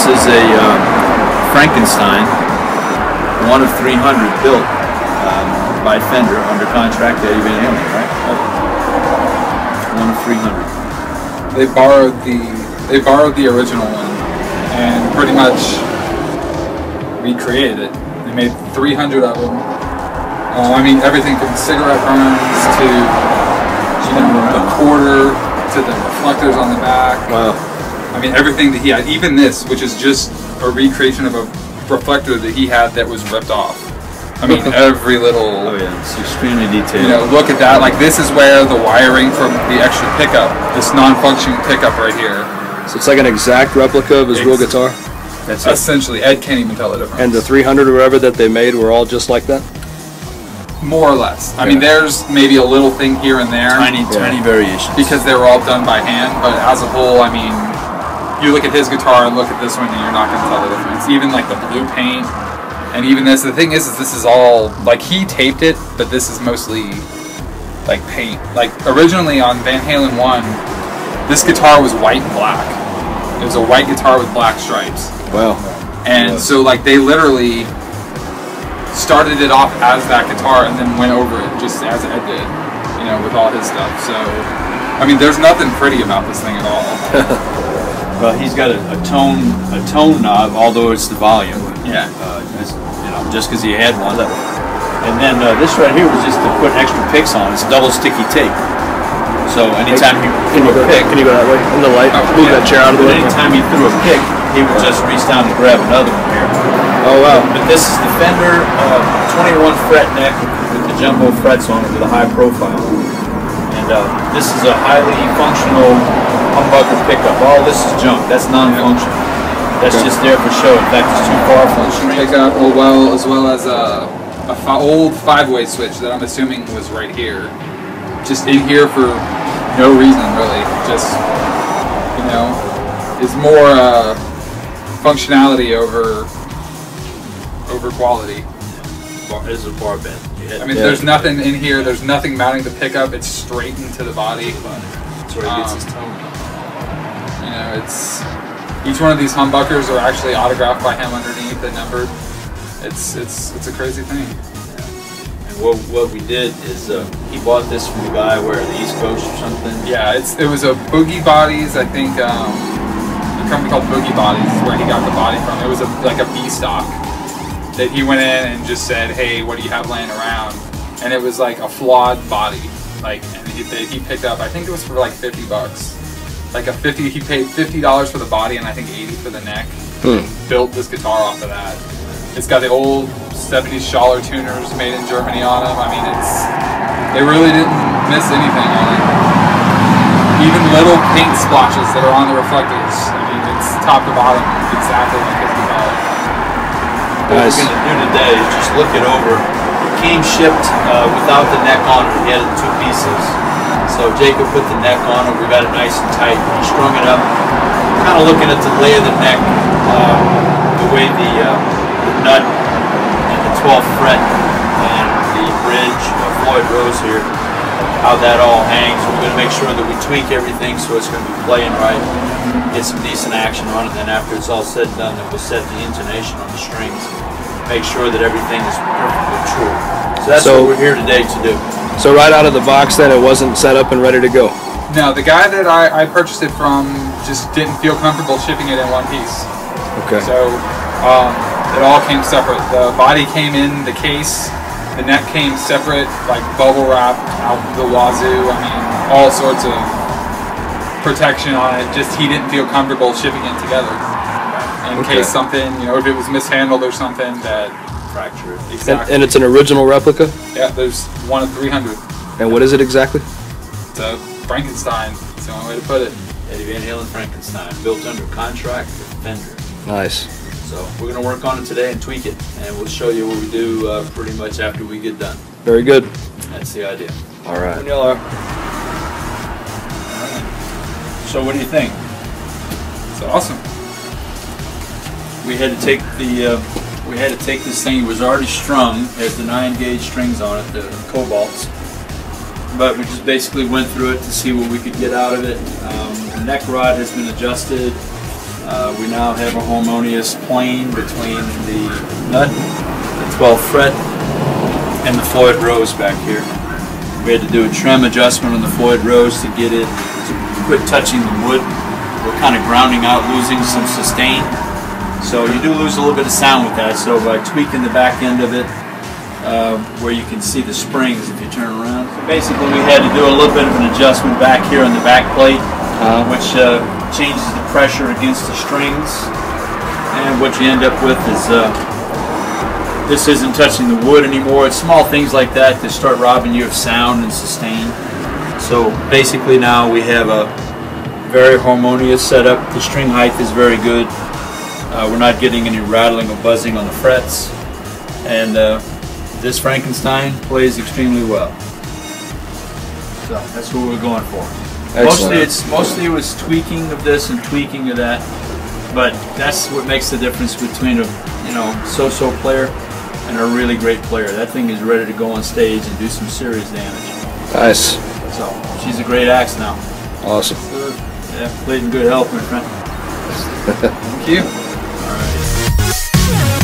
is a Frankentstein, one of 300 built by Fender under contract to Eddie Van Halen, right? One of 300. They borrowed the original one and pretty much recreated it. They made 300 of them. I mean, everything from cigarette burns to the quarter to the reflectors on the back. Wow. I mean, everything that he had, even this, which is just a recreation of a reflector that he had that was ripped off. I mean, every little... Oh yeah, it's extremely detailed. You know, look at that. Like, this is where the wiring from the extra pickup, this non-functioning pickup right here. So it's like an exact replica of his real guitar? That's essentially, Ed can't even tell the difference. And the 300 or whatever that they made were all just like that? More or less. I mean, there's maybe a little thing here and there. Tiny variations. Because they were all done by hand, but as a whole, I mean, you look at his guitar and look at this one and you're not going to tell the difference. Even like the blue paint, and even this, the thing is this is all, like, he taped it, but this is mostly like paint. Like, originally on Van Halen 1, this guitar was white and black. It was a white guitar with black stripes. Wow. And so, like, they literally started it off as that guitar and then went over it just as Ed did, you know, with all his stuff. So, I mean, there's nothing pretty about this thing at all. Well, he's got a tone knob, although it's the volume. Yeah. You know, just because he had one. And then this right here was just to put extra picks on. It's double sticky tape. So anytime he threw a pick, can you go that way in the light? Move that chair out of the way. Anytime he threw a pick, he would just reach down and grab another one here. Oh wow! But this is the Fender 21 fret neck with the jumbo frets on it with a high profile. And this is a highly functional humbucker pickup. All this is junk. That's non-functional. That's just there for show. In fact, it's too far from the string. Pickup, as well as a old 5-way switch that I'm assuming was right here. Just in here for no reason, really. Just, you know, is more functionality over quality. It is a bar bend. I mean, there's nothing in here. There's nothing mounting the pickup. It's straight into the body. That's where he gets his tone. You know, it's each one of these humbuckers are actually autographed by him underneath and numbered. It's a crazy thing. What we did is he bought this from a guy where the East Coast or something. Yeah, it was a Boogie Bodies, I think. A company called Boogie Bodies is where he got the body from. It was like a B stock that he went in and just said, "Hey, what do you have laying around?" And it was like a flawed body, like, and he picked up. I think it was for like $50. Like he paid $50 for the body and I think $80 for the neck. Built this guitar off of that. It's got the old 70s Schaller tuners made in Germany on them. I mean, they really didn't miss anything on it. Even little paint splotches that are on the reflectors. I mean, it's top to bottom exactly like his guitar. What we're going to do today is just look it over. It came shipped without the neck on it. He had it in 2 pieces. So Jacob put the neck on it. We got it nice and tight. He strung it up. Kind of looking at the lay of the neck, the way the nut and the 12th fret and the bridge of Floyd Rose here, how that all hangs. We're going to make sure that we tweak everything so it's going to be playing right, get some decent action on it, and then after it's all said and done, then we'll set the intonation on the strings, make sure that everything is perfectly true. So that's what we're here today to do. So right out of the box then, it wasn't set up and ready to go? No, the guy that I purchased it from just didn't feel comfortable shipping it in one piece. Okay. So it all came separate. The body came in the case, the neck came separate, like bubble wrapped out the wazoo. I mean, all sorts of protection on it. Just he didn't feel comfortable shipping it together in case something, you know, if it was mishandled or something that fractured. Exactly. And it's an original replica? Yeah, there's one of 300. And what is it exactly? It's a Frankentstein. That's the only way to put it. Eddie Van Halen Frankentstein, built under contract with Fender. Nice. So we're going to work on it today and tweak it, and we'll show you what we do pretty much after we get done. Very good. That's the idea. All right. So what do you think? It's awesome. We had to take this thing. It was already strung. It has the 9-gauge strings on it, the cobalts. But we just basically went through it to see what we could get out of it. The neck rod has been adjusted. We now have a harmonious plane between the nut, the 12th fret, and the Floyd Rose back here. We had to do a trim adjustment on the Floyd Rose to get it to quit touching the wood. We're kind of grounding out, losing some sustain. So you do lose a little bit of sound with that. So by tweaking the back end of it, where you can see the springs if you turn around. Basically, we had to do a little bit of an adjustment back here on the back plate, which changes the pressure against the strings. And what you end up with is this isn't touching the wood anymore. It's small things like that that start robbing you of sound and sustain. So basically now we have a very harmonious setup. The string height is very good. We're not getting any rattling or buzzing on the frets. And this Frankenstein plays extremely well. So that's what we're going for. Mostly it was tweaking of this and tweaking of that. But that's what makes the difference between a so-so player and a really great player. That thing is ready to go on stage and do some serious damage. Nice. So she's a great axe now. Awesome. Yeah, played in good health, my friend. Thank you. All right.